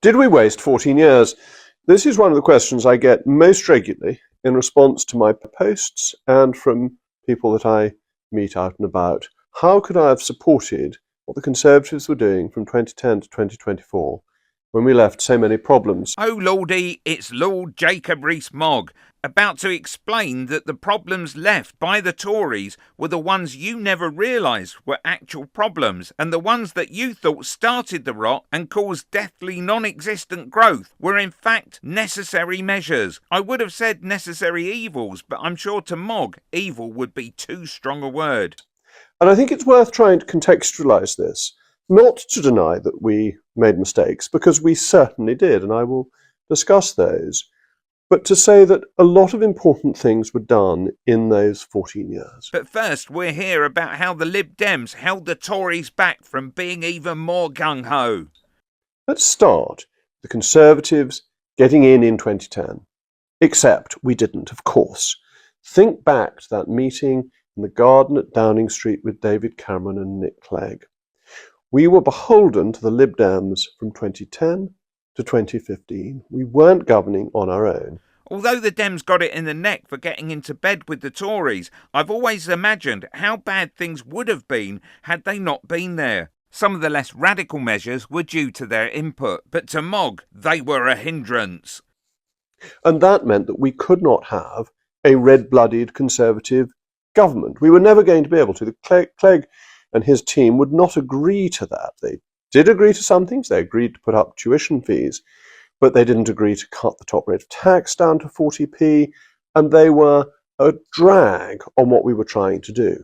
Did we waste 14 years? This is one of the questions I get most regularly in response to my posts and from people that I meet out and about. How could I have supported what the Conservatives were doing from 2010 to 2024 when we left so many problems? Oh Lordy, it's Lord Jacob Rees-Mogg, about to explain that the problems left by the Tories were the ones you never realised were actual problems, and the ones that you thought started the rot and caused deathly non-existent growth were in fact necessary measures. I would have said necessary evils, but I'm sure to Mogg, evil would be too strong a word. And I think it's worth trying to contextualise this, not to deny that we made mistakes, because we certainly did, and I will discuss those, but to say that a lot of important things were done in those 14 years. But first, we'll hear about how the Lib Dems held the Tories back from being even more gung-ho. Let's start with the Conservatives getting in 2010. Except we didn't, of course. Think back to that meeting in the garden at Downing Street with David Cameron and Nick Clegg. We were beholden to the Lib Dems from 2010 to 2015. We weren't governing on our own. Although the Dems got it in the neck for getting into bed with the Tories, I've always imagined how bad things would have been had they not been there. Some of the less radical measures were due to their input, but to Mogg, they were a hindrance. And that meant that we could not have a red-blooded Conservative government. We were never going to be able to. Clegg and his team would not agree to that. They did agree to some things. They agreed to put up tuition fees, but they didn't agree to cut the top rate of tax down to 40p, and they were a drag on what we were trying to do.